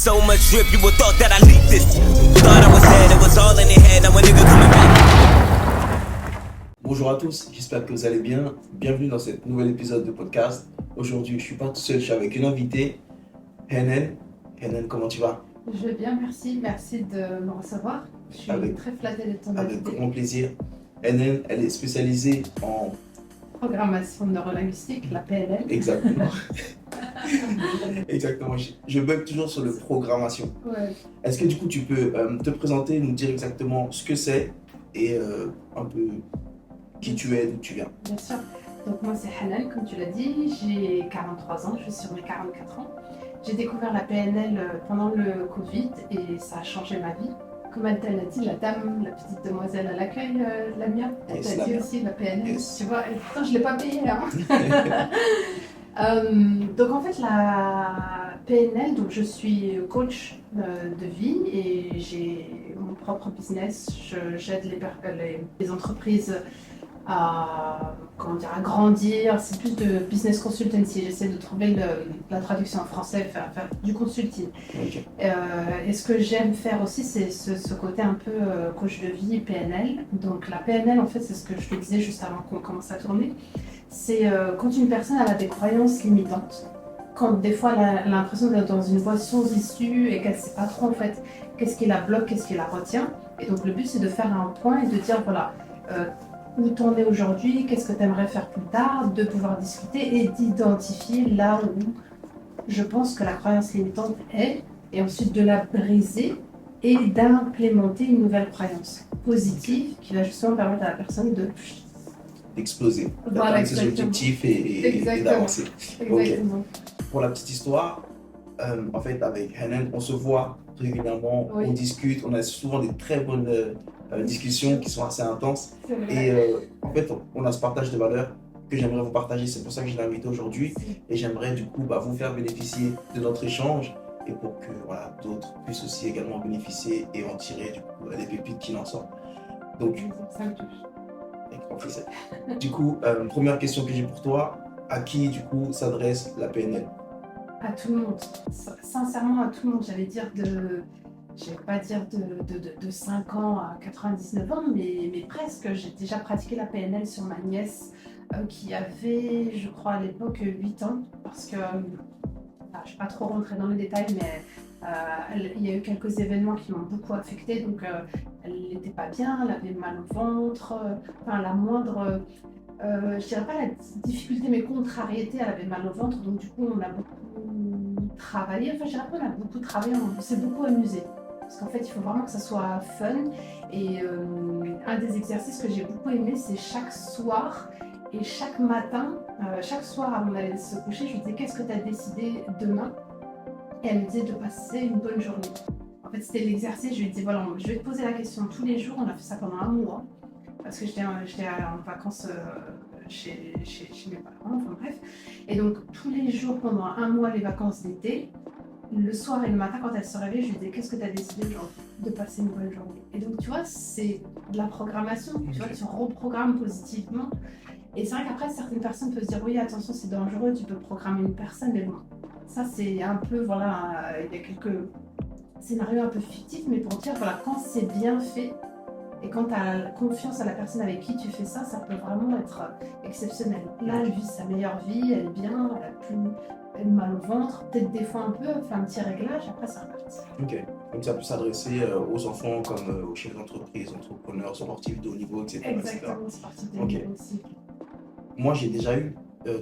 So much drip, you would thought that I leaked this. Thought I was dead, it was all in your head. Now a nigga coming back. Bonjour à tous, j'espère que vous allez bien. Bienvenue dans ce nouvel épisode de podcast. Aujourd'hui, je suis pas tout seul, je suis avec une invitée, Henen. Henen, comment tu vas? Je vais bien, merci. Merci de me recevoir. Je suis très flattée d'être ton Avec invitée. grand plaisir. Henen, elle est spécialisée en... Programmation neurolinguistique, la PNL. Exactement. Exactement. Je bug toujours sur le programmation. Ouais. Est-ce que du coup, tu peux te présenter, nous dire exactement ce que c'est et un peu qui tu es, d'où tu viens? Bien sûr. Donc moi c'est Hanan, comme tu l'as dit, j'ai 43 ans, je suis sur mes 44 ans. J'ai découvert la PNL pendant le Covid et ça a changé ma vie. Comme elle t'a dit, la dame, la petite demoiselle à l'accueil, Lamia, elle Yes, t'a dit Lamia. aussi la PNL, Yes. tu vois, et pourtant je ne l'ai pas payée. Hein. Donc en fait la PNL, donc je suis coach de vie et j'ai mon propre business. J'aide les entreprises à, à grandir. C'est plus de business consultancy. J'essaie de trouver la traduction en français, faire du consulting. Ok. Et ce que j'aime faire aussi, c'est ce côté un peu coach de vie, PNL. Donc la PNL, en fait, c'est ce que je te disais juste avant qu'on commence à tourner. C'est quand une personne elle a des croyances limitantes. Quand des fois elle a l'impression d'être dans une voie sans issue et qu'elle ne sait pas trop en fait qu'est-ce qui la bloque, qu'est-ce qui la retient. Et donc le but c'est de faire un point et de dire voilà, où t'en es aujourd'hui, qu'est-ce que tu aimerais faire plus tard, de pouvoir discuter et d'identifier là où je pense que la croyance limitante est, et ensuite de la briser et d'implémenter une nouvelle croyance positive qui va justement permettre à la personne D'exploser, Voilà, d'atteindre ses objectifs et d'avancer. Exactement. Ok. Pour la petite histoire, en fait, avec Hanan, on se voit régulièrement, Oui. on discute, on a souvent des très bonnes discussions qui sont assez intenses. C'est vrai. Et en fait, on a ce partage de valeurs que j'aimerais vous partager. C'est pour ça que je l'ai invité aujourd'hui. Et j'aimerais du coup vous faire bénéficier de notre échange et pour que voilà, d'autres puissent aussi également bénéficier et en tirer du coup des pépites qui en sortent. Donc, Ça me touche. avec grand plaisir. Du coup, première question que j'ai pour toi, à qui du coup s'adresse la PNL? À tout le monde. Sincèrement, à tout le monde. J'allais dire je vais pas dire de 5 ans à 99 ans, mais presque. J'ai déjà pratiqué la PNL sur ma nièce qui avait, je crois, à l'époque 8 ans. Parce que, je ne vais pas trop rentrer dans les détails, mais il y a eu quelques événements qui m'ont beaucoup affectée. Donc, elle n'était pas bien, elle avait mal au ventre. La moindre, je dirais pas la difficulté, mais contrariété, elle avait mal au ventre. Donc, du coup, on a beaucoup travaillé. Enfin, je dirais pas on a beaucoup travaillé, on s'est beaucoup amusé. Parce qu'en fait, il faut vraiment que ça soit fun. Et un des exercices que j'ai beaucoup aimé, c'est chaque soir et chaque matin, chaque soir avant d'aller se coucher, je lui disais qu'est-ce que tu as décidé demain? Et elle me disait de passer une bonne journée. En fait, c'était l'exercice. Je lui disais voilà, je vais te poser la question tous les jours. On a fait ça pendant un mois. Parce que j'étais en vacances chez mes parents, enfin bref. Et donc, tous les jours pendant un mois, les vacances d'été, le soir et le matin, quand elle se réveille, je lui disais qu'est-ce que tu as décidé de passer une bonne journée. Et donc, tu vois, c'est de la programmation. Tu vois, tu reprogrammes positivement. Et c'est vrai qu'après, certaines personnes peuvent se dire oui, attention, c'est dangereux, tu peux programmer une personne, mais bon, ça c'est un peu, voilà, il y a quelques scénarios un peu fictifs, mais pour dire, voilà, quand c'est bien fait, et quand tu as confiance à la personne avec qui tu fais ça, ça peut vraiment être exceptionnel. Là, elle vit sa meilleure vie, elle est bien, elle a plus mal au ventre, peut-être des fois un peu, elle fait un petit réglage, après ça repart. Ok. Donc ça peut s'adresser aux enfants comme aux chefs d'entreprise, entrepreneurs, sportifs de haut niveau, etc. Exactement, c'est parti de Ok. niveau aussi. Moi, j'ai déjà eu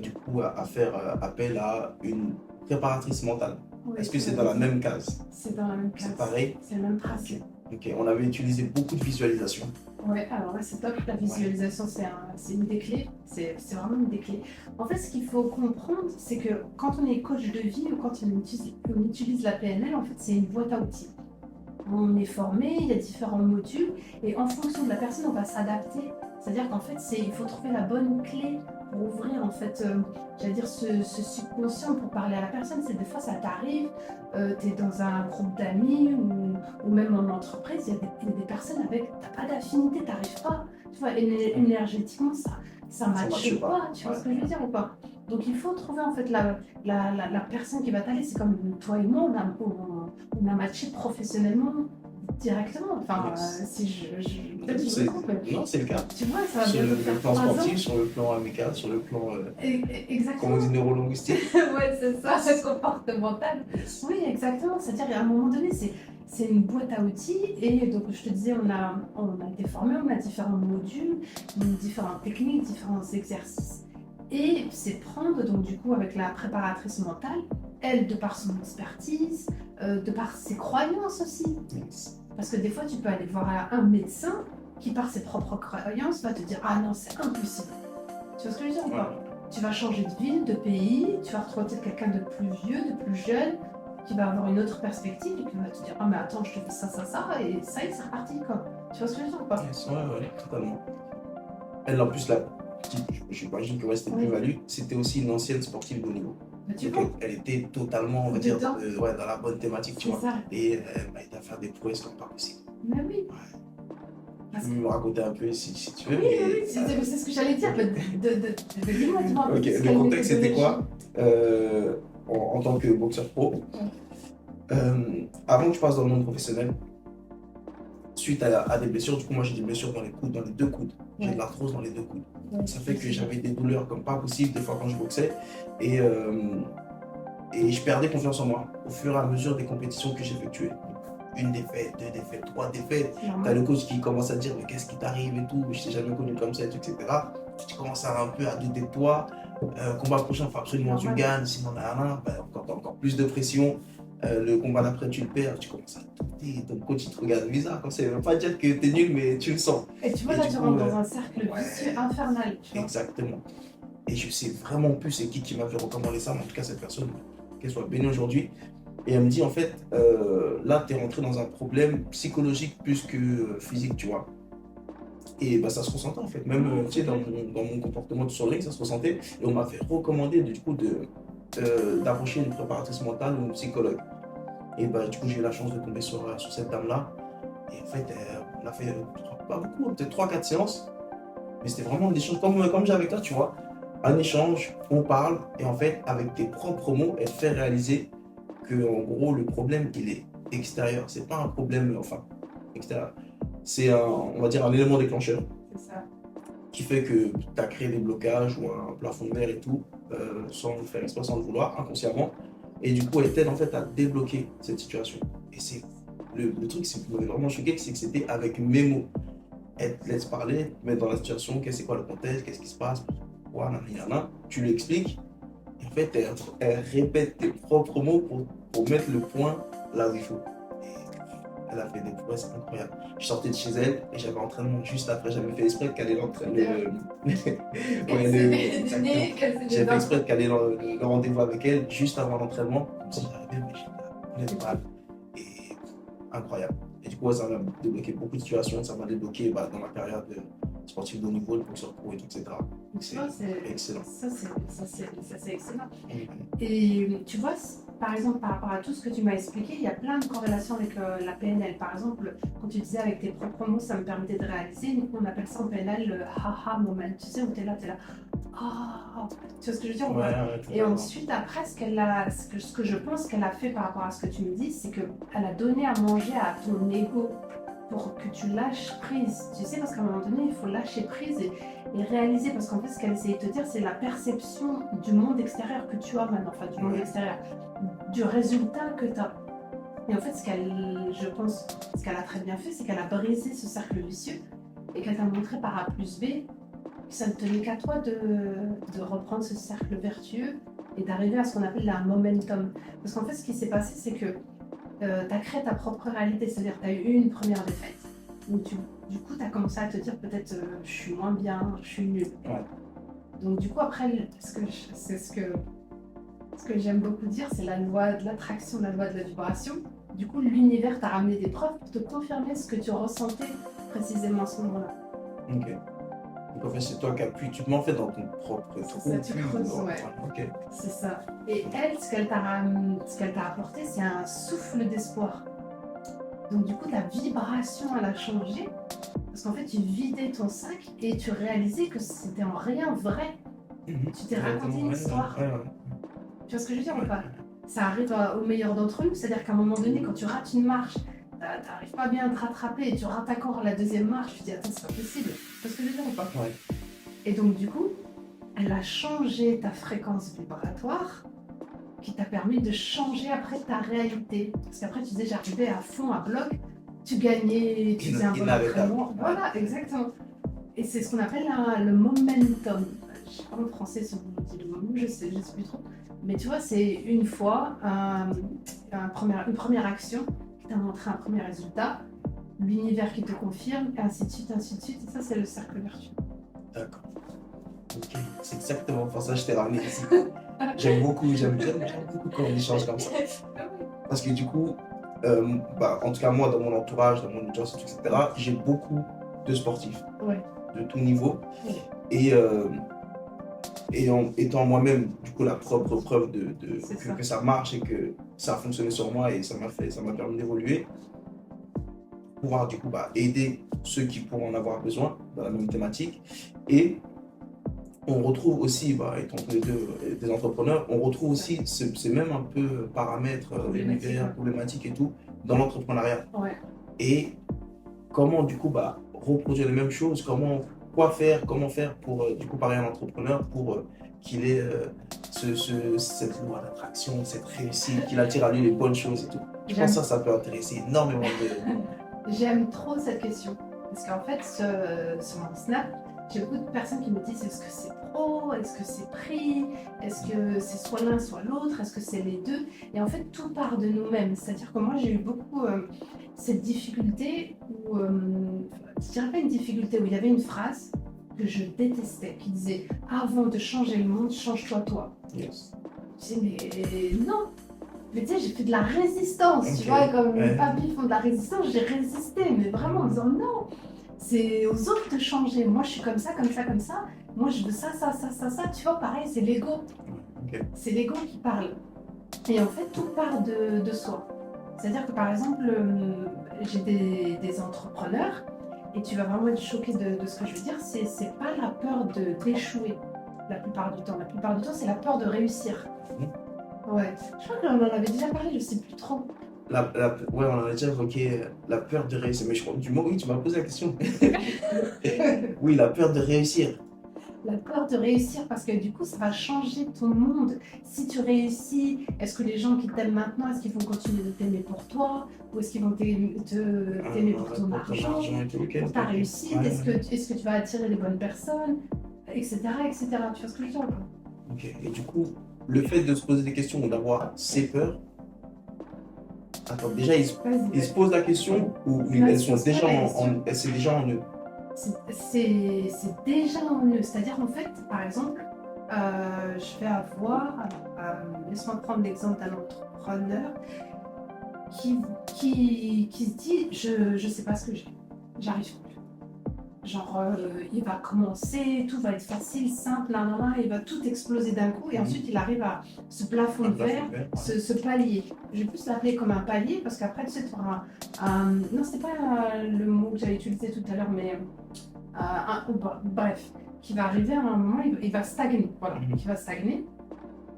du coup à faire appel à une préparatrice mentale. Ouais, Est-ce que c'est dans la même case? C'est dans la même case. C'est pareil? C'est le même principe. Ok. On avait utilisé beaucoup de visualisation. Ouais, alors là c'est top, la visualisation c'est une des clés, c'est vraiment une des clés. En fait, ce qu'il faut comprendre, c'est que quand on est coach de vie ou quand on utilise la PNL, en fait c'est une boîte à outils. On est formé, il y a différents modules et en fonction de la personne, on va s'adapter. C'est-à-dire qu'en fait, il faut trouver la bonne clé pour ouvrir en fait, j'allais dire ce subconscient pour parler à la personne. C'est des fois ça t'arrive, tu es dans un groupe d'amis ou même en entreprise, il y a des personnes avec, t'as pas d'affinité, t'arrives pas. Tu vois, énergétiquement, ça matche pas. Tu vois ce que je veux dire ou pas? Donc il faut trouver en fait la personne qui va t'aller. C'est comme toi et moi, on a matché professionnellement directement. Enfin, si peut-être que je me trompe, mais Non, c'est le cas. tu vois, ça va Sur bientôt le faire plan 3 ans. sportif, sur le plan amical, sur le plan, Exactement. comment on dit, neurolinguistique. Ouais, c'est ça, c'est comportemental. Oui, exactement. C'est-à-dire qu'à un moment donné, c'est une boîte à outils. Et donc, je te disais, on a été formés, on a différents modules, différentes techniques, différents exercices. Et c'est prendre, donc du coup, avec la préparatrice mentale, elle, de par son expertise, de par ses croyances aussi. Parce que des fois, tu peux aller voir un médecin qui, par ses propres croyances, va te dire « Ah non, c'est impossible ». Tu vois ce que je veux dire ou pas ? Tu vas changer de ville, de pays, tu vas retrouver peut-être quelqu'un de plus vieux, de plus jeune, qui va avoir une autre perspective et qui va te dire « Ah mais attends, je te fais ça, ça, ça », et ça y est, c'est reparti quoi. Tu vois ce que je veux dire ou pas ? Ouais, totalement. Elle, en plus, là, j'imagine que c'était plus-value, c'était aussi une ancienne sportive de haut niveau. Tu Donc vois ? elle était totalement, on va dire, Dedans. dans la bonne thématique, tu C'est vois. ça. Et elle m'a aidé à faire des prouesses comme pas possible. Mais oui. Tu peux me raconter un peu si tu veux. Oui, oui, c'est ce que j'allais dire. Dis-moi, dis-moi. Ok, le contexte c'était quoi en tant que boxeur pro? Avant que je passe dans le monde professionnel, suite à des blessures, du coup moi j'ai des blessures dans les coudes, dans les deux coudes. J'ai de l'arthrose dans les deux coudes. Ça fait que j'avais des douleurs comme pas possible des fois quand je boxais et je perdais confiance en moi au fur et à mesure des compétitions que j'effectuais. Une défaite, deux défaites, trois défaites. T'as le coach qui commence à te dire mais qu'est-ce qui t'arrive et tout, je t'ai jamais connu comme ça et tout, etc. Tu commences un peu à douter de toi. Combat prochain, il faut absolument que tu gagnes, sinon quand t'as encore plus de pression. Le combat d'après tu le perds, tu commences à douter, ton coach il te regarde bizarre, comme ça il ne veut pas dire que t'es nul mais tu le sens. Et tu vois là tu rentres dans un cercle vicieux infernal. Tu vois. Exactement. Et je sais vraiment plus c'est qui m'avait recommandé ça, mais en tout cas cette personne, qu'elle soit bénie aujourd'hui. Et elle me dit en fait, là tu es rentré dans un problème psychologique plus que physique, tu vois. Et bah, ça se ressentait en fait, même tu sais, dans mon comportement sur le ring, ça se ressentait. Et on m'avait recommandé du coup d'approcher une préparatrice mentale ou une psychologue. Et bah, du coup, j'ai eu la chance de tomber sur cette dame-là. Et en fait, on a fait pas beaucoup, peut-être 3-4 séances. Mais c'était vraiment des choses comme j'ai avec toi, tu vois. Un échange, on parle, et en fait, avec tes propres mots, elle fait réaliser que en gros, le problème, il est extérieur. C'est pas un problème, extérieur. C'est on va dire, un élément déclencheur. C'est ça. Qui fait que tu as créé des blocages ou un plafond de verre et tout, sans le faire exprès, sans le vouloir, inconsciemment. Et du coup, elle t'aide en fait à débloquer cette situation. Et c'est le truc qui m'avait vraiment choqué, c'est que c'était avec mes mots. Elle te laisse parler, te mettre dans la situation, c'est quoi le contexte, qu'est-ce qui se passe, pourquoi, tu lui expliques. Et en fait, elle répète tes propres mots pour mettre le point là où il faut. Elle a fait des prouesses incroyables. Je sortais de chez elle et j'avais l'entraînement juste après. J'avais fait exprès de caler l'entraînement. J'ai fait exprès de caler le rendez-vous avec elle juste avant l'entraînement. Comme si j'arrivais, mais j'étais mal. Et incroyable. Et du coup, ça m'a débloqué beaucoup de situations. Ça m'a débloqué dans ma carrière de sportif de haut niveau, de boxeur pro et tout, etc. C'est excellent. Ça, c'est excellent. Et tu vois, par exemple, par rapport à tout ce que tu m'as expliqué, il y a plein de corrélations avec la PNL. Par exemple, quand tu disais avec tes propres mots, ça me permettait de réaliser, on appelle ça en PNL le haha moment. Tu sais, où tu es là, ah, tu vois ce que je veux dire? Et ensuite, après, ce que je pense qu'elle a fait par rapport à ce que tu me dis, c'est qu'elle a donné à manger à ton ego pour que tu lâches prise. Tu sais, parce qu'à un moment donné, il faut lâcher prise et réaliser, parce qu'en fait, ce qu'elle essayait de te dire, c'est la perception du monde extérieur que tu as maintenant, enfin du monde extérieur, du résultat que tu as. Et en fait, je pense, ce qu'elle a très bien fait, c'est qu'elle a brisé ce cercle vicieux et qu'elle t'a montré par A plus B que ça ne tenait qu'à toi de reprendre ce cercle vertueux et d'arriver à ce qu'on appelle un momentum. Parce qu'en fait, ce qui s'est passé, c'est que tu as créé ta propre réalité, c'est-à-dire que tu as eu une première défaite. Donc du coup, tu as commencé à te dire peut-être je suis moins bien, je suis nulle. Ouais. Donc du coup, après, ce que j'aime beaucoup dire, c'est la loi de l'attraction, la loi de la vibration. Du coup, l'univers t'a ramené des preuves pour te confirmer ce que tu ressentais précisément à ce moment-là. Ok. Donc en fait, c'est toi qui appuies, tu te mets en fait dans ton propre trou. C'est ça, tu creuses, ouais. Ok. C'est ça. Et elle, ce qu'elle t'a apporté, c'est un souffle d'espoir. Donc du coup, ta vibration, elle a changé. Parce qu'en fait, tu vidais ton sac et tu réalisais que c'était en rien vrai. Tu t'es raconté une histoire. Ouais. Tu vois ce que je veux dire ou pas? Ça arrive aux meilleurs d'entre nous, c'est-à-dire qu'à un moment donné, quand tu rates une marche, t'arrives pas bien à te rattraper et tu rates encore la deuxième marche, tu te dis attends, c'est pas possible. Tu vois ce que je veux dire ou pas? Ouais. Et donc du coup, elle a changé ta fréquence vibratoire qui t'a permis de changer après ta réalité. Parce qu'après tu disais j'arrivais à fond à bloc, tu gagnais, tu faisais un bon entraînement. Voilà, exactement. Et c'est ce qu'on appelle le momentum. Je sais pas en français si on dit le mot, je sais plus trop. Mais tu vois, c'est une fois une première action qui t'a montré un premier résultat, l'univers qui te confirme, et ainsi de suite, ainsi de suite. Et ça, c'est le cercle vertueux. D'accord. Ok, c'est exactement pour ça que je t'ai ramené ici. J'aime beaucoup quand on échange comme ça. Parce que du coup, en tout cas moi, dans mon entourage, dans mon audience, etc., j'ai beaucoup de sportifs de tout niveau. Et en étant moi-même, du coup, la propre preuve que ça marche et que ça a fonctionné sur moi et ça m'a permis d'évoluer, pouvoir du coup aider ceux qui pourront en avoir besoin dans la même thématique. Et on retrouve aussi, étant tous les deux des entrepreneurs, on retrouve aussi ces mêmes un peu paramètres, l'univers, problématiques et tout, dans l'entrepreneuriat. Ouais. Et comment du coup reproduire les mêmes choses, comment faire pour du coup parler à un entrepreneur pour qu'il ait cette loi d'attraction, cette réussite, qu'il attire à lui les bonnes choses et tout. Je pense que ça peut intéresser énormément de... J'aime trop cette question. Parce qu'en fait, sur mon Snap, j'ai beaucoup de personnes qui me disent est-ce que c'est pro, est-ce que c'est pris, est-ce que c'est soit l'un soit l'autre, est-ce que c'est les deux? Et en fait, tout part de nous-mêmes. C'est-à-dire que moi, j'ai eu beaucoup cette difficulté où, je dirais pas une difficulté, où il y avait une phrase que je détestais qui disait avant de changer le monde, change-toi toi. Yes. Je disais mais non. Mais tu sais, j'ai fait de la résistance, tu vois, comme mes papis font de la résistance, j'ai résisté, mais vraiment en disant non. C'est aux autres de changer. Moi, je suis comme ça, comme ça, comme ça. Moi, je veux ça. Tu vois, pareil, c'est l'ego. Okay. C'est l'ego qui parle. Et en fait, tout part de soi. C'est-à-dire que, par exemple, j'ai des entrepreneurs, et tu vas vraiment être choqué de ce que je veux dire, c'est pas la peur d'échouer la plupart du temps. La plupart du temps, c'est la peur de réussir. Ouais. Je crois qu'on en avait déjà parlé, je sais plus trop. Ouais, on en a déjà évoqué la peur de réussir, mais je crois du moment où tu m'as posé la question. Oui, la peur de réussir. La peur de réussir, parce que du coup, ça va changer ton monde. Si tu réussis, est-ce que les gens qui t'aiment maintenant, est-ce qu'ils vont continuer de t'aimer pour toi? Ou est-ce qu'ils vont t'aimer pour ton argent, pour ta réussite? Est-ce que tu vas attirer les bonnes personnes? Etc. Tu vois ce que je veux dire? Ok, et du coup, le fait de se poser des questions ou d'avoir ces peurs, attends, déjà, ils se posent la question ou elles sont déjà c'est déjà en eux? C'est déjà en eux. C'est-à-dire, en fait, par exemple, je vais avoir... laisse-moi prendre l'exemple d'un entrepreneur qui se dit « je sais pas ce que j'ai, j'arrive plus ». Genre, il va commencer, tout va être facile, simple, il va tout exploser d'un coup et ensuite il arrive à ce plafond de verre, ce palier. Je vais plus l'appeler comme un palier parce qu'après tu sais, tu auras non, c'était pas le mot que j'avais utilisé tout à l'heure, mais bref, qui va arriver à un moment, il va stagner, voilà, qui va stagner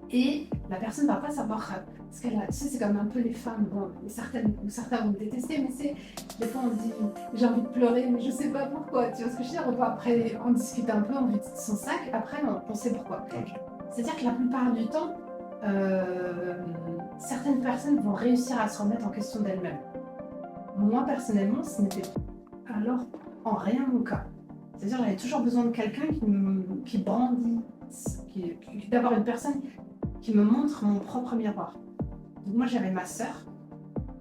et la personne ne va pas savoir. Parce que là, tu sais, c'est comme un peu les femmes, bon, certains vont me détester, mais c'est des fois on dit j'ai envie de pleurer, mais je sais pas pourquoi. Tu vois ce que je veux dire? On peut après en discuter un peu, on vide son sac, après on sait pourquoi. Okay. C'est-à-dire que la plupart du temps, certaines personnes vont réussir à se remettre en question d'elles-mêmes. Moi personnellement, ce n'était alors en rien mon cas. C'est-à-dire j'avais toujours besoin de quelqu'un qui brandit, d'avoir une personne qui me montre mon propre miroir. Donc moi j'avais ma sœur,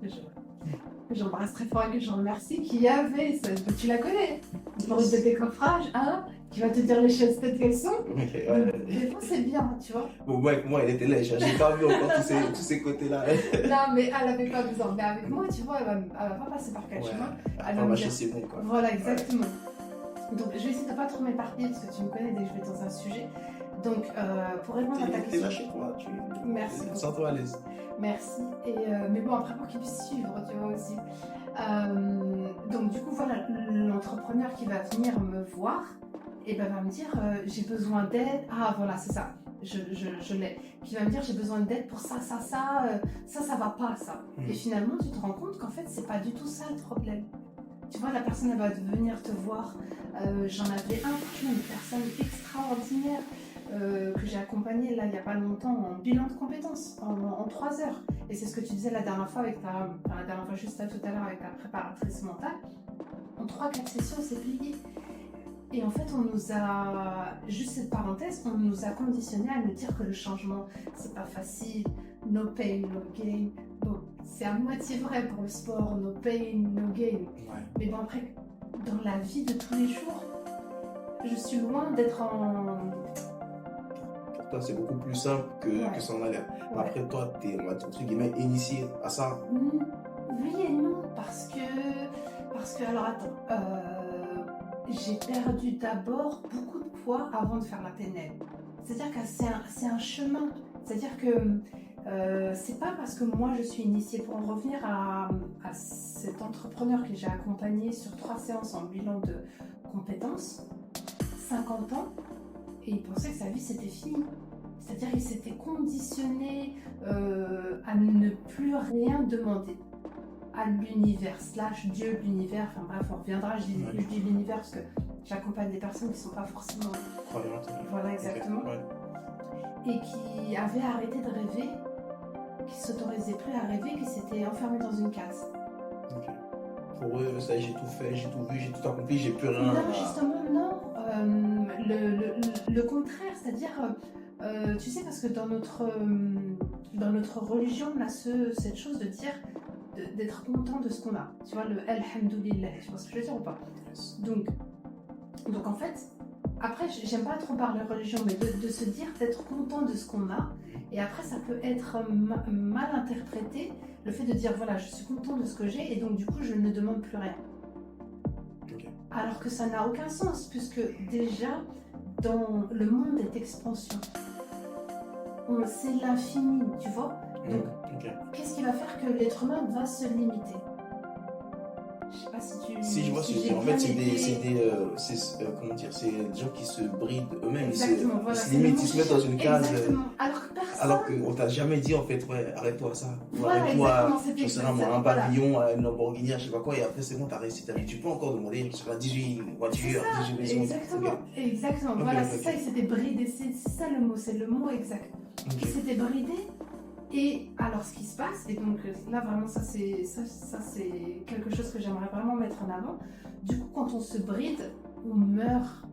que j'embrasse très fort et que je remercie, qui avait, tu la connais, une route de décoffrage, qui va te dire les choses telles qu'elles sont. Okay, des fois c'est bien, tu vois. Bon, moi elle était lèche, j'ai pas vu encore tous ces côtés-là. Non mais elle avait pas besoin, mais avec moi tu vois, elle va pas passer par quel chemin. Elle va me dire, c'est bon quoi. Voilà, exactement. Donc je vais essayer de pas trop m'éparpiller parce que tu me connais dès que je vais dans un sujet. Donc pour répondre à ta question... T'es chez toi, merci. Sens-toi à l'aise. Merci. Mais bon, après pour qu'ils puissent suivre, tu vois aussi. Donc du coup, voilà, l'entrepreneur qui va venir me voir, et ben va me dire j'ai besoin d'aide. Ah voilà, c'est ça, je l'ai. Qui va me dire j'ai besoin d'aide pour ça, ça va pas, ça. Et finalement, tu te rends compte qu'en fait, c'est pas du tout ça le problème. Tu vois, la personne, elle va venir te voir. J'en avais une personne extraordinaire que j'ai accompagnée là il n'y a pas longtemps en bilan de compétences en 3 heures. Et c'est ce que tu disais la dernière fois juste tout à l'heure avec ta préparatrice mentale. En 3-4 sessions, c'est plié. Et en fait, on nous a, juste cette parenthèse, on nous a conditionné à nous dire que le changement, c'est pas facile, no pain, no gain. Donc, c'est à moitié vrai pour le sport, no pain, no gain. Ouais. Mais bon, après, dans la vie de tous les jours, je suis loin d'être en... Pour toi, c'est beaucoup plus simple que ça en a l'air. Ouais. Après, toi, t'es, on va dire, entre guillemets, initié à ça. Oui et non, parce que alors attends, j'ai perdu d'abord beaucoup de poids avant de faire la PNL. C'est-à-dire que c'est un chemin. C'est-à-dire que c'est pas parce que moi je suis initiée, pour en revenir à cet entrepreneur que j'ai accompagné sur 3 séances en bilan de compétences, 50 ans, et il pensait que sa vie c'était fini. C'est-à-dire qu'il s'était conditionné à ne plus rien demander à l'univers, / Dieu, l'univers, enfin bref, on reviendra, je dis l'univers parce que j'accompagne des personnes qui ne sont pas forcément... Voilà, exactement. Ouais. Et qui avaient arrêté de rêver, qui ne s'autorisaient plus à rêver, qui s'étaient enfermés dans une case. Okay. Pour eux, ça, j'ai tout fait, j'ai tout vu, j'ai tout accompli, j'ai plus rien. Non, justement, non. Le contraire, c'est-à-dire, tu sais, parce que dans notre religion, on a cette chose de dire d'être content de ce qu'on a. Tu vois, le Alhamdoulilah, tu vois ce que je veux dire ou pas? Yes. Donc en fait, après, j'aime pas trop parler religion, mais de se dire d'être content de ce qu'on a. Et après, ça peut être mal interprété, le fait de dire, voilà, je suis content de ce que j'ai, et donc du coup, je ne demande plus rien. Okay. Alors que ça n'a aucun sens, puisque déjà, dans le monde est expansion. C'est l'infini, tu vois. Donc, qu'est-ce qui va faire que l'être humain va se limiter? Je sais pas si tu... Si je vois ce que tu dis, en fait, c'est des gens qui se brident eux-mêmes, Exactement, ils voilà, se limitent, ils se mettent dans une case. Exactement. Alors que personne... Alors qu'on t'a jamais dit, en fait, ouais, arrête-toi à ça. Ou voilà, arrête-toi, je sais pas, un pavillon, une Lamborghini, je sais pas quoi, et après c'est bon, t'as réussi ta vie. Tu peux encore demander, je sais pas, 18 voitures, 18 maisons. Exactement, Okay, voilà, okay. c'est ça, il s'était bridé, c'est ça le mot, c'est le mot exact. Il s'était bridé. Et alors, ce qui se passe, et donc là vraiment, ça c'est quelque chose que j'aimerais vraiment mettre en avant. Du coup, quand on se bride, on meurt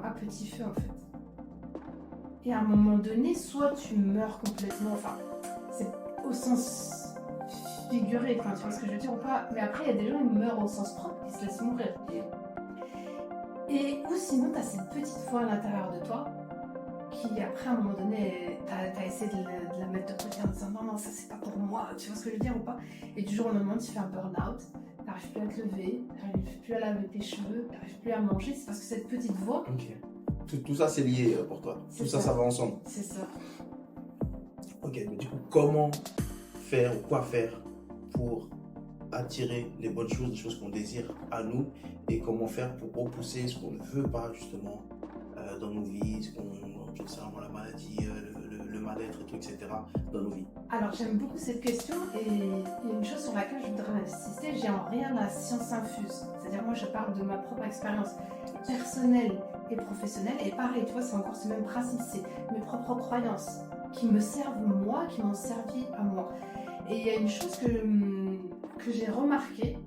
à petit feu en fait. Et à un moment donné, soit tu meurs complètement, enfin, c'est au sens figuré, tu vois ce que je veux dire ou pas. Mais après, il y a des gens qui meurent au sens propre, qui se laissent mourir. Et ou sinon, tu as cette petite voix à l'intérieur de toi qui après à un moment donné t'as essayé de la mettre de côté en disant non ça c'est pas pour moi, tu vois ce que je veux dire ou pas, et du jour au lendemain tu fais un burn-out, t'arrives plus à te lever, t'arrives plus à laver tes cheveux, t'arrives plus à manger, c'est parce que cette petite voix... Tout ça c'est lié pour toi, tout ça va ensemble. C'est ça. Ok, mais du coup comment faire ou quoi faire pour attirer les bonnes choses, les choses qu'on désire à nous, et comment faire pour repousser ce qu'on ne veut pas justement dans nos vies, la maladie, le mal-être, et tout, etc. dans nos vies. Alors j'aime beaucoup cette question, et il y a une chose sur laquelle je voudrais insister, j'ai en rien la science infuse. C'est-à-dire moi je parle de ma propre expérience personnelle et professionnelle, et pareil, tu vois, c'est encore ce même principe, c'est mes propres croyances qui me servent moi, qui m'ont servi à moi. Et il y a une chose que j'ai remarquée,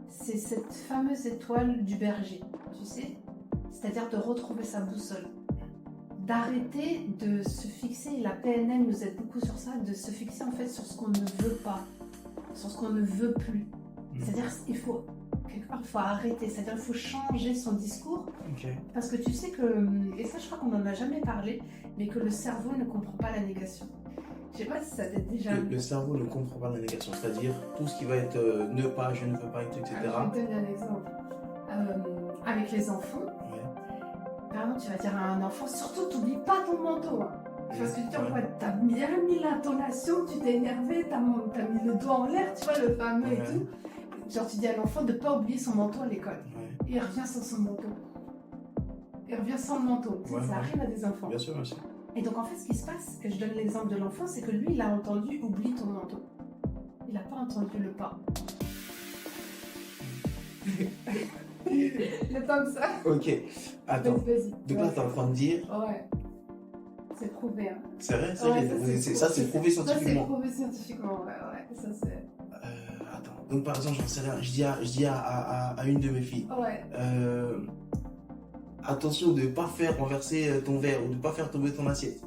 c'est cette fameuse étoile du berger, tu sais, c'est-à-dire de retrouver sa boussole, d'arrêter de se fixer, et la PNL nous aide beaucoup sur ça, de se fixer en fait sur ce qu'on ne veut pas, sur ce qu'on ne veut plus. C'est-à-dire il faut arrêter, c'est-à-dire il faut changer son discours, parce que tu sais que, et ça je crois qu'on n'en a jamais parlé, mais que le cerveau ne comprend pas la négation. Je sais pas si ça t'est déjà... Le cerveau ne comprend pas la négation, c'est-à-dire tout ce qui va être ne pas, je ne veux pas, etc. Je vais te donner un exemple. Avec les enfants, par exemple, tu vas dire à un enfant, surtout t'oublies pas ton manteau. Hein. Tu vois ce que je veux dire, t'as bien mis l'intonation, tu t'es énervé, t'as mis le doigt en l'air, tu vois, le fameux et tout. genre tu dis à l'enfant de ne pas oublier son manteau à l'école. Ouais. Et il revient sans son manteau. Il revient sans le manteau. Tu sais, Ouais, ça ouais. arrive à des enfants. Bien sûr, bien sûr. Et donc en fait, ce qui se passe, et je donne l'exemple de l'enfant, c'est que lui, il a entendu oublie ton manteau. Il n'a pas entendu le pas. Le temps que ça. Ok, attends. Vas-y. Donc là, t'es en train de dire, Ouais. C'est prouvé. Hein. c'est vrai, Ouais, ça c'est prouvé Ça, c'est scientifiquement. prouvé scientifiquement, ouais. Ça, c'est. Attends, donc par exemple, j'en sais rien, je dis à une de mes filles, Ouais. attention de ne pas faire renverser ton verre ou de ne pas faire tomber ton assiette.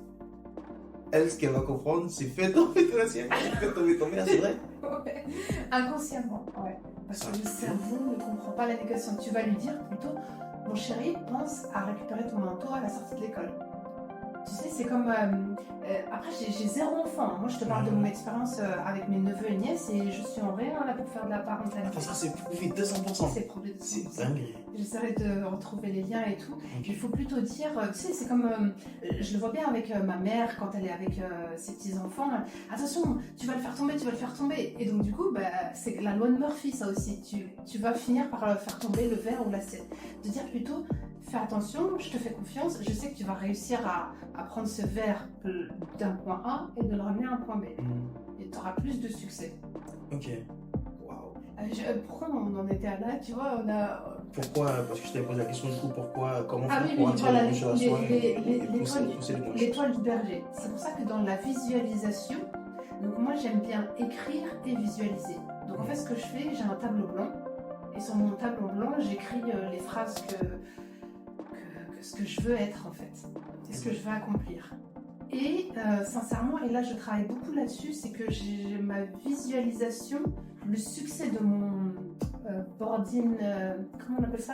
Elle, ce qu'elle va comprendre, c'est fais tomber ton assiette, fais tomber ton verre, c'est vrai? Ouais. Inconsciemment, ouais. Parce que le cerveau ne comprend pas la négation. Tu vas lui dire plutôt, mon chéri, pense à récupérer ton manteau à la sortie de l'école. Tu sais, c'est comme... après, j'ai 0 enfant. Moi, je te parle de mon expérience avec mes neveux et nièces et je suis en rien là pour faire de la parentalité. Attends, ça c'est prouvé 200%. C'est prouvé de C'est 100%. dingue. J'essaierai de retrouver les liens et tout. Ok. Il faut plutôt dire, tu sais, c'est comme, je le vois bien avec ma mère quand elle est avec ses petits-enfants. Attention, tu vas le faire tomber. Et donc du coup, bah, c'est la loi de Murphy, ça aussi. Tu vas finir par faire tomber le verre ou l'assiette. De dire plutôt, fais attention, je te fais confiance, je sais que tu vas réussir à prendre ce verre d'un point A et de le ramener à un point B. Et tu auras plus de succès. Ok. Waouh. Pourquoi on en était à là, tu vois, on a... Pourquoi? Parce que je t'avais posé la question du coup, pourquoi, comment Ah faire oui, pour oui, attirer voilà, les gens à soi et pousser les gens. l'étoile du berger. C'est pour ça que dans la visualisation, donc moi j'aime bien écrire et visualiser. Donc en fait, ce que je fais, j'ai un tableau blanc et sur mon tableau blanc, j'écris les phrases ce que je veux être en fait, et ce que je veux accomplir. Et sincèrement, et là je travaille beaucoup là-dessus, c'est que j'ai ma visualisation, le succès de mon boarding, comment on appelle ça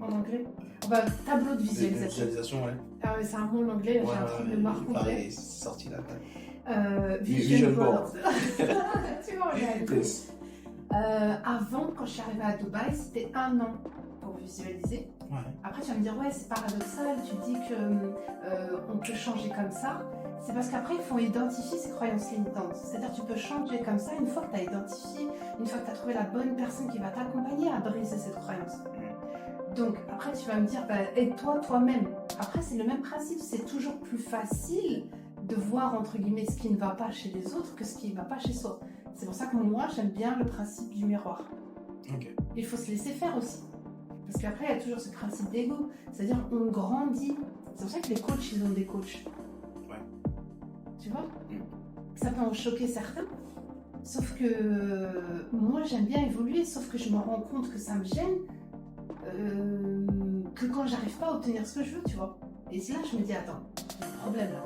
en anglais? Tableau de visualisation. Visualisation, ouais. Ah ouais, c'est un mot en anglais, j'ai un truc de marque complet. Pareil, c'est sorti là. Vision board. board. Tu vois, on a Yes. avant, quand je suis arrivée à Dubaï, c'était 1 an pour visualiser. Ouais. Après, tu vas me dire, ouais, c'est paradoxal, tu dis que on peut changer comme ça. C'est parce qu'après, il faut identifier ses croyances limitantes. C'est-à-dire, tu peux changer comme ça une fois que tu as identifié, une fois que tu as trouvé la bonne personne qui va t'accompagner à briser cette croyance. Donc, après, tu vas me dire, bah, aide-toi toi-même. Après, c'est le même principe, c'est toujours plus facile de voir, entre guillemets, ce qui ne va pas chez les autres que ce qui ne va pas chez soi. C'est pour ça que moi, j'aime bien le principe du miroir. Ok. Il faut se laisser faire aussi. Parce qu'après, il y a toujours ce principe d'ego. C'est-à-dire, on grandit. C'est pour ça que les coachs, ils ont des coachs. Ouais. Tu vois? Ça peut en choquer certains. Sauf que moi, j'aime bien évoluer. Sauf que je me rends compte que ça me gêne. Que quand j'arrive pas à obtenir ce que je veux, tu vois. Et là, je me dis, attends, il y a un problème là.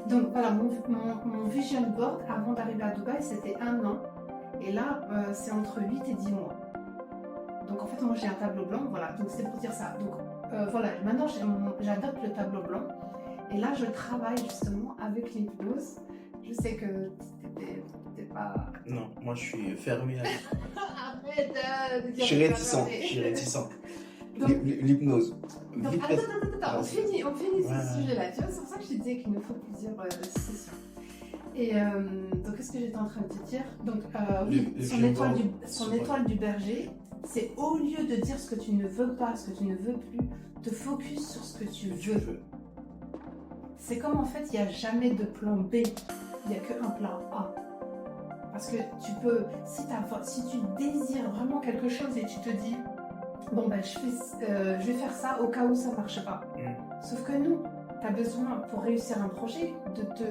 Donc voilà, mon vision board avant d'arriver à Dubaï, c'était 1 an. Et là, c'est entre 8 et 10 mois. Donc en fait, moi j'ai un tableau blanc, voilà, donc c'est pour dire ça. Donc voilà, maintenant j'adopte le tableau blanc. Et là, je travaille justement avec l'hypnose. Je sais que t'es pas... Non, moi je suis fermé là. Arrête de Je dire suis que t'es pas réticent, fermé. je suis réticent. Donc- L'hypnose. Donc, attends, on finit ce Ouais. sujet-là. Tu vois, c'est pour ça que je te disais qu'il nous faut plusieurs sessions. Et donc, qu'est-ce que j'étais en train de te dire? Donc, oui, son étoile du berger, c'est au lieu de dire ce que tu ne veux pas, ce que tu ne veux plus, te focus sur ce que tu veux. C'est comme en fait, il n'y a jamais de plan B, il n'y a qu'un plan A. Parce que tu peux, si tu désires vraiment quelque chose et tu te dis, bon ben je vais faire ça au cas où ça ne marche pas. Sauf que non, tu as besoin pour réussir un projet de te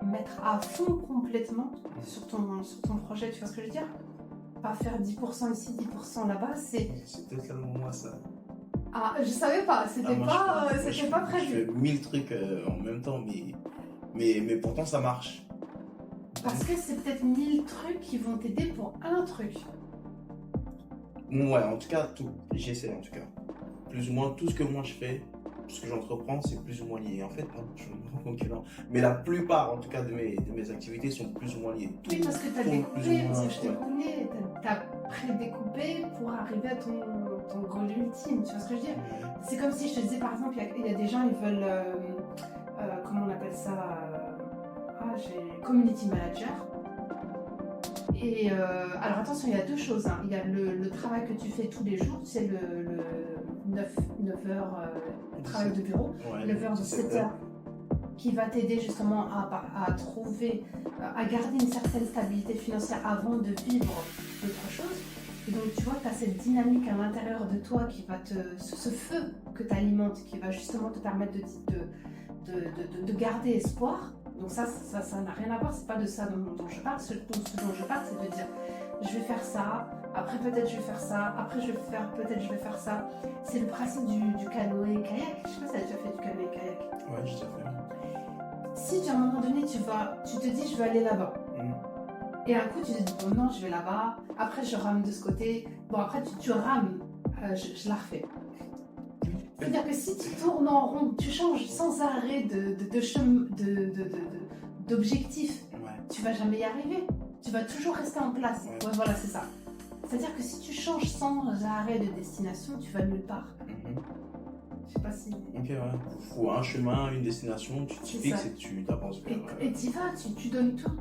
mettre à fond complètement sur ton projet, tu vois ce que je veux dire? Pas faire 10% ici, 10% là-bas, c'est... C'est totalement moi ça. Ah, je savais pas, c'était pas Je prévu. fais 1000 trucs en même temps, mais pourtant ça marche. Parce que c'est peut-être 1000 trucs qui vont t'aider pour un truc. Ouais, en tout cas, tout. J'essaie en tout cas. Plus ou moins tout ce que moi je fais, tout ce que j'entreprends, c'est plus ou moins lié. En fait, non, je me rends compte que non. Mais la plupart, en tout cas, de mes activités sont plus ou moins liées. Oui, parce que tu as Tout, découpé, plus ou parce que moins, je te ouais. connais, tu as prédécoupé pour arriver à ton goal ultime, tu vois ce que je veux dire? C'est comme si je te disais, par exemple, il y a des gens, ils veulent, comment on appelle ça, j'ai community manager. Et alors attention, il y a deux choses, hein. Il y a le travail que tu fais tous les jours, c'est le 9 heures travail de bureau, Ouais, 9 heures de 7 heures, qui va t'aider justement à trouver, à garder une certaine stabilité financière avant de vivre d'autres choses. Et donc tu vois, tu as cette dynamique à l'intérieur de toi qui va ce feu que tu alimentes, qui va justement te permettre de garder espoir. Donc ça n'a rien à voir, c'est pas de ça dont je parle. Ce dont je parle, c'est de dire, je vais faire ça, après peut-être je vais faire ça, après peut-être je vais faire ça. C'est le principe du canoë-kayak. Je sais pas si tu as déjà fait du canoë-kayak. Ouais, j'ai déjà fait. Si à un moment donné, tu te dis, je vais aller là-bas. Et un coup, tu te dis, bon non, je vais là-bas. Après, je rame de ce côté. Bon, après, tu rames. Je la refais. C'est-à-dire que si tu tournes en rond, tu changes sans arrêt d'objectif, tu vas jamais y arriver. Tu vas toujours rester en place. Ouais. Ouais, voilà, c'est ça. C'est-à-dire que si tu changes sans arrêt de destination, tu vas nulle part. Je sais pas si... Ok, ouais. Faut un chemin, une destination, tu t'y C'est fixes ça. et tu t'avances vers... Et t'y vas, tu donnes tout.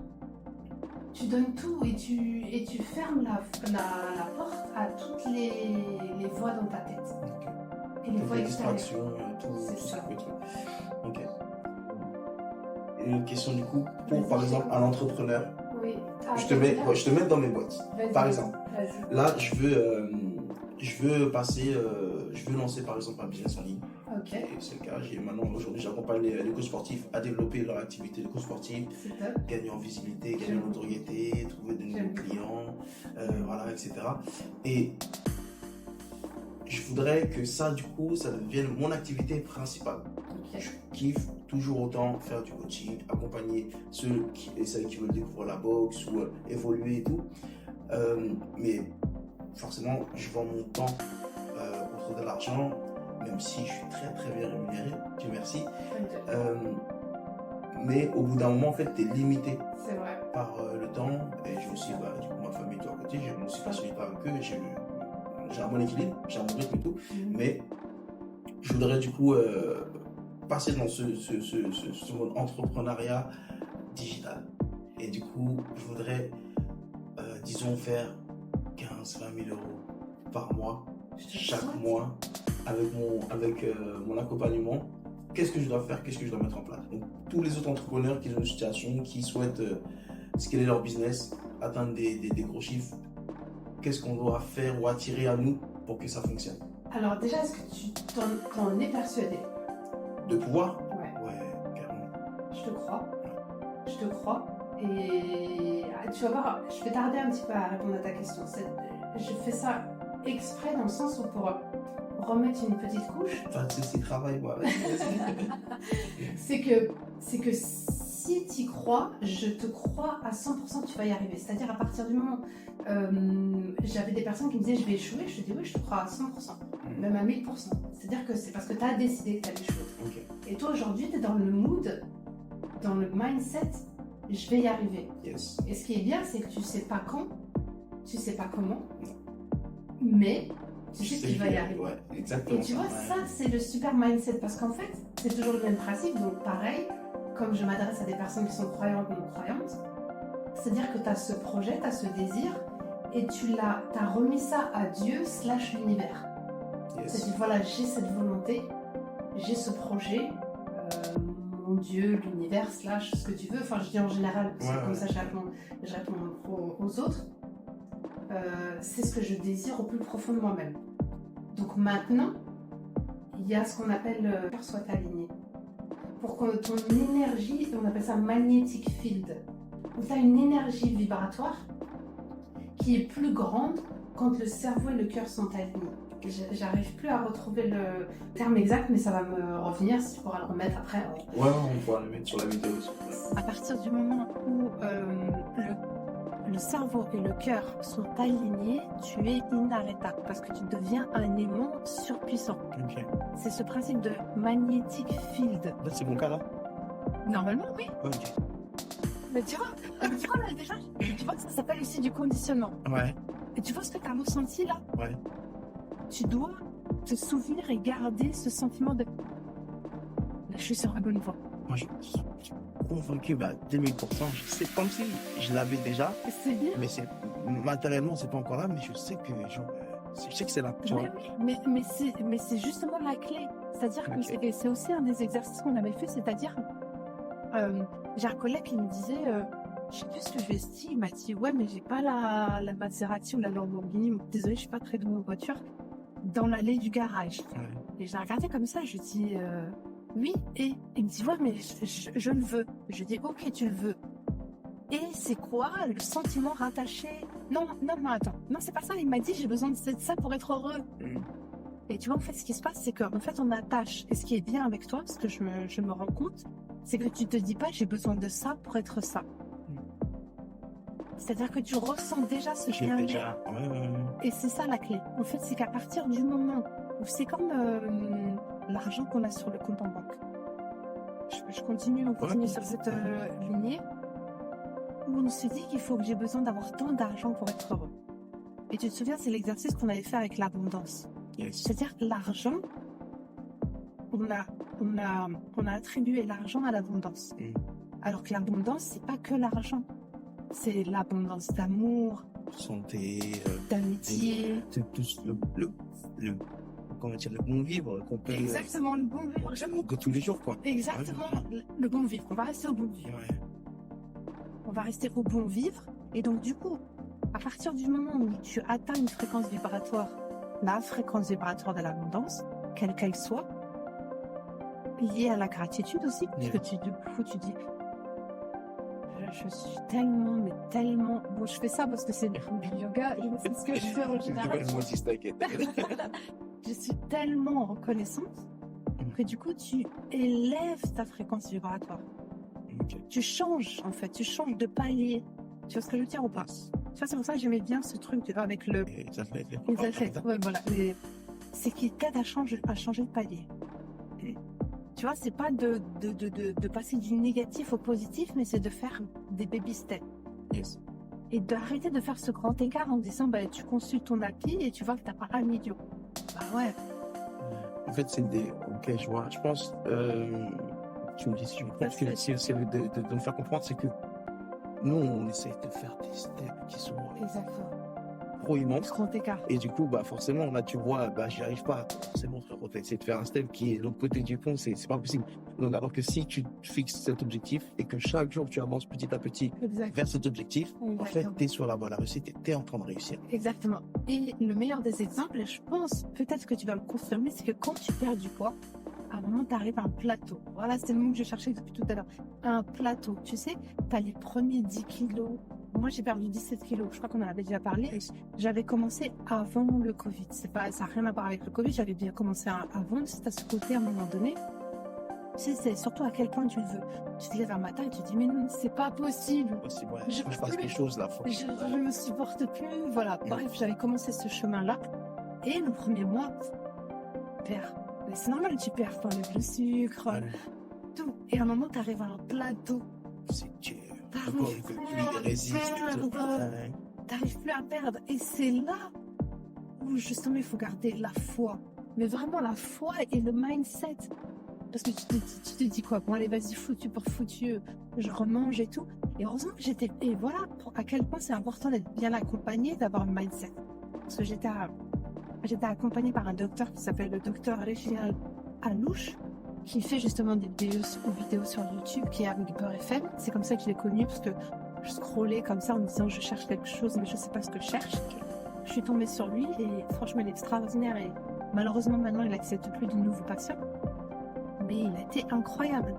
Tu donnes tout et tu fermes la porte à toutes les voix dans ta tête. Ok. Et les Donc, voix les extérieures. distractions, tout C'est ça ça. peut être... Ok. Et une question du coup, pour Vas-y, par je exemple t'écoute. un entrepreneur, Oui. je te mets dans mes boîtes. Vas-y. Par exemple, Vas-y. là je veux lancer par exemple un business en ligne. Ok, Et c'est le cas. Aujourd'hui, j'accompagne les coachs sportifs à développer leur activité de coach sportif, c'est top. gagner en visibilité, gagner en notoriété, trouver de nouveaux J'aime. clients, voilà, etc. Et je voudrais que ça, du coup, ça devienne mon activité principale. Ok. Je kiffe toujours autant faire du coaching, accompagner ceux et celles qui veulent découvrir la boxe ou évoluer et tout. Mais forcément, je vends mon temps contre de l'argent, même si je suis très très bien rémunéré, Dieu merci. Mais au bout d'un moment, en fait, tu es limité C'est vrai. par le temps. Et j'ai aussi du coup, ma famille, toi à côté, j'ai aussi facilité avec eux. J'ai un bon équilibre, j'ai un bon rythme et tout. Mais je voudrais du coup passer dans ce mode entrepreneuriat digital. Et du coup, je voudrais, disons, faire 15-20 000 euros par mois, chaque mois, avec mon accompagnement. Qu'est-ce que je dois faire? Qu'est-ce que je dois mettre en place? Donc, tous les autres entrepreneurs qui ont une situation, qui souhaitent scaler leur business, atteindre des gros chiffres, qu'est-ce qu'on doit faire ou attirer à nous pour que ça fonctionne? Alors déjà, est-ce que tu t'en es persuadé? De pouvoir? Ouais. Ouais, carrément. Je te crois. Je te crois. Et tu vas voir, je vais tarder un petit peu à répondre à ta question. Je fais ça exprès dans le sens où pour remettre une petite couche, Enfin, c'est travail, moi. c'est que si tu y crois, je te crois à 100% que tu vas y arriver. C'est-à-dire à partir du moment, j'avais des personnes qui me disaient je vais échouer, je te dis oui, je te crois à 100%, même à 1000%. C'est-à-dire que c'est parce que tu as décidé que tu allais échouer. Ok. Et toi aujourd'hui, tu es dans le mood, dans le mindset, je vais y arriver. Yes. Et ce qui est bien, c'est que tu sais pas quand, tu sais pas comment, mais tu sais que tu vas y arriver. Ouais, exactement. Et tu vois, Ouais. ça, c'est le super mindset parce qu'en fait, c'est toujours le même principe. Donc, pareil, comme je m'adresse à des personnes qui sont croyantes ou non croyantes, c'est-à-dire que tu as ce projet, tu as ce désir et tu as remis ça à Dieu / l'univers. Yes. C'est-à-dire, voilà, j'ai cette volonté, j'ai ce projet, mon Dieu, l'univers / ce que tu veux. Enfin, je dis en général, parce que Ouais, comme ouais. ça, je réponds aux autres. C'est ce que je désire au plus profond de moi-même. Donc maintenant, il y a ce qu'on appelle le cœur soit aligné. Pour que ton énergie, on appelle ça magnetic field, où tu as une énergie vibratoire qui est plus grande quand le cerveau et le cœur sont alignés. J'arrive plus à retrouver le terme exact, mais ça va me revenir, si tu pourras le remettre après. Ouais, on pourra le mettre sur la vidéo aussi. À partir du moment où le cerveau et le cœur sont alignés, tu es inarrêtable parce que tu deviens un aimant surpuissant. Ok. C'est ce principe de magnetic field. Là, c'est mon cas là? Normalement, oui. Ok. Mais tu vois là déjà, tu vois que ça s'appelle aussi du conditionnement. Ouais. Et tu vois ce que tu as ressenti là? Ouais. Tu dois te souvenir et garder ce sentiment de... Là, je suis sur la bonne voie. Moi, convaincu, 2000%. Je sais comme si je l'avais déjà, C'est bien. mais matériellement, c'est pas encore là, mais je sais que, je sais que c'est là, tu vois. Mais c'est justement la clé. C'est-à-dire que Ok. c'est aussi un des exercices qu'on avait fait, c'est-à-dire, j'ai un collègue qui me disait, je sais plus ce que je vais dire, il m'a dit, ouais, mais j'ai pas la Maserati ou la Lamborghini, désolé, je suis pas très douée en voiture, dans l'allée du garage. Ouais. Et j'ai regardé comme ça, je lui dis, oui, et il me dit, ouais, mais je le veux. Je lui dis, ok, tu le veux. Et c'est quoi le sentiment rattaché? Non, attends. Non, c'est pas ça. Il m'a dit, j'ai besoin de ça pour être heureux. Mm. Et tu vois, en fait, ce qui se passe, c'est qu'en fait, on attache. Et ce qui est bien avec toi, parce que je me rends compte, c'est que tu te dis pas, j'ai besoin de ça pour être ça. C'est-à-dire que tu ressens déjà ce J'ai bien-être. déjà, ouais. Et c'est ça la clé. En fait, c'est qu'à partir du moment où c'est comme l'argent qu'on a sur le compte en banque. On continue Ouais. sur cette lignée où on se dit qu'il faut que j'ai besoin d'avoir tant d'argent pour être heureux. Et tu te souviens, c'est l'exercice qu'on avait fait avec l'abondance. Yes. C'est-à-dire que l'argent, on a attribué l'argent à l'abondance. Mm. Alors que l'abondance, c'est pas que l'argent. C'est l'abondance d'amour, Santé, d'amitié. c'est tout comment dire, le bon vivre qu'on peut, Exactement, le bon vivre. que tous les jours, quoi. Exactement, le bon vivre. On va rester au bon vivre. Ouais. On va rester au bon vivre. Et donc, du coup, à partir du moment où tu atteins une fréquence vibratoire, la fréquence vibratoire de l'abondance, quelle qu'elle soit, liée à la gratitude aussi, parce que tu dis, je suis tellement, bon, je fais ça parce que c'est du yoga, et c'est ce que je fais en général. Moi aussi, t'inquiète. Je suis tellement reconnaissante que du coup, tu élèves ta fréquence vibratoire. Ok. Tu changes, en fait, tu changes de palier. Tu vois ce que je veux dire ou pas? Tu vois, c'est pour ça que j'aimais bien ce truc avec le... Et ça fait Les athlètes, ouais, voilà. C'est qui t'aide à changer de palier. Et, tu vois, c'est pas de passer du négatif au positif, mais c'est de faire des baby steps. Yes. Et d'arrêter de faire ce grand écart en disant, tu consultes ton appli et tu vois que t'as pas un million. Bah ouais. En fait, c'est des. Ok, je vois. Je pense. Tu me dis si je me trompe, c'est de me faire comprendre, c'est que nous, on essaie de faire des steps qui sont Exactement. trop immenses. Grand écart. Et du coup, forcément, là, tu vois, j'y arrive pas. Forcément, frérot, t'essaies de faire un step qui est de l'autre côté du pont, c'est pas possible. Donc, alors que si tu fixes cet objectif et que chaque jour, tu avances petit à petit Exactement. vers cet objectif, en fait, Exactement. t'es sur la voie de la réussite et t'es en train de réussir. Exactement. Et le meilleur des exemples, et je pense, peut-être que tu vas me confirmer, c'est que quand tu perds du poids, à un moment, tu arrives à un plateau. Voilà, c'est le mot que je cherchais depuis tout à l'heure. Un plateau. Tu sais, tu as les premiers 10 kilos. Moi, j'ai perdu 17 kilos. Je crois qu'on en avait déjà parlé. J'avais commencé avant le Covid. Ça n'a rien à voir avec le Covid. J'avais bien commencé avant. C'est à ce côté, à un moment donné. Tu sais, c'est surtout à quel point tu le veux. Tu te lèves un matin et tu te dis, mais non, c'est pas possible. Je passe des choses là. Je me supporte plus. Voilà. Bref, j'avais commencé ce chemin-là. Et le premier mois, mais c'est normal, tu perds, t'enlèves le sucre, tout. Et à un moment, t'arrives à un plateau. C'est dur. T'arrives plus à perdre. Et c'est là où justement il faut garder la foi. Mais vraiment la foi et le mindset. Parce que tu te dis quoi? Bon allez, vas-y, foutu pour foutu, je remange et tout. Et heureusement que j'étais... Et voilà à quel point c'est important d'être bien accompagné, d'avoir un mindset. Parce que j'étais accompagnée par un docteur qui s'appelle le docteur Réginald Alouche, qui fait justement des vidéos sur YouTube, qui est avec Beurre FM. C'est comme ça que je l'ai connu, parce que je scrollais comme ça en me disant je cherche quelque chose, mais je sais pas ce que je cherche. Je suis tombée sur lui et franchement, il est extraordinaire. Et malheureusement, maintenant, il n'accepte plus de nouveaux patients. Mais il a été incroyable.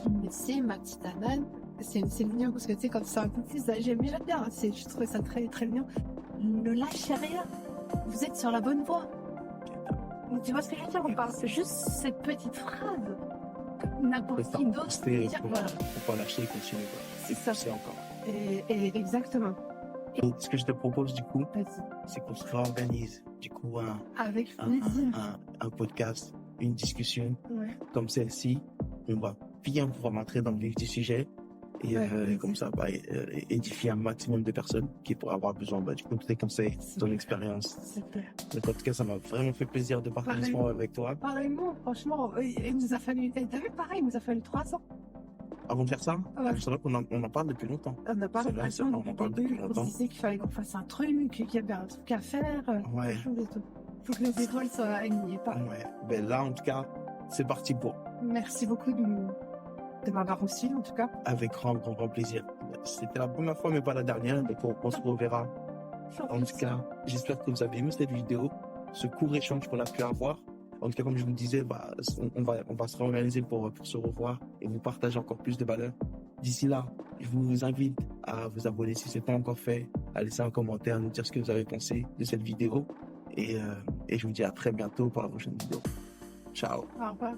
Il me dit, ma petite Anane, c'est mignon parce que tu sais, comme c'est un peu plus âgé, mais j'aime bien, je trouvais ça très, très mignon. Ne lâchez rien. Vous êtes sur la bonne voie. Tu vois ce que je veux dire? On parle juste cette petite phrase. N'importe qui d'autre peut dire, voilà. Faut pas lâcher et continuer, quoi. C'est ça. C'est encore. Et exactement. Et ce que je te propose, du coup, Vas-y. c'est qu'on se réorganise, du coup, Avec plaisir. un podcast, une discussion Ouais. comme celle-ci. On va bien pouvoir entrer dans le vif du sujet et comme ça, édifier un maximum de personnes qui pourraient avoir besoin, du coup, de tes conseils, de ton expérience. C'est clair. Donc, en tout cas, ça m'a vraiment fait plaisir de partager ce moment avec toi. Pareillement, franchement, il nous a fallu, t'as vu, pareil, il nous a fallu 3 ans. avant de faire ça, Ouais. c'est vrai on en parle depuis longtemps. On n'a pas C'est vrai, l'impression on en parle depuis le depuis début, on longtemps. se disait qu'il fallait qu'on fasse un truc, qu'il y avait un truc à faire. Ouais. Faut que les étoiles soient alignées. Ouais. Ben là, en tout cas, c'est parti pour. Merci beaucoup de m'avoir reçu, en tout cas. Avec grand plaisir. C'était la première fois, mais pas la dernière. Donc, on se reverra. En tout cas, j'espère que vous avez aimé cette vidéo, ce court échange qu'on a pu avoir. En tout cas, comme je vous le disais, on va se réorganiser pour se revoir et vous partager encore plus de valeurs. D'ici là, je vous invite à vous abonner si ce n'est pas encore fait, à laisser un commentaire, à nous dire ce que vous avez pensé de cette vidéo. Et je vous dis à très bientôt pour la prochaine vidéo. Ciao. Au revoir.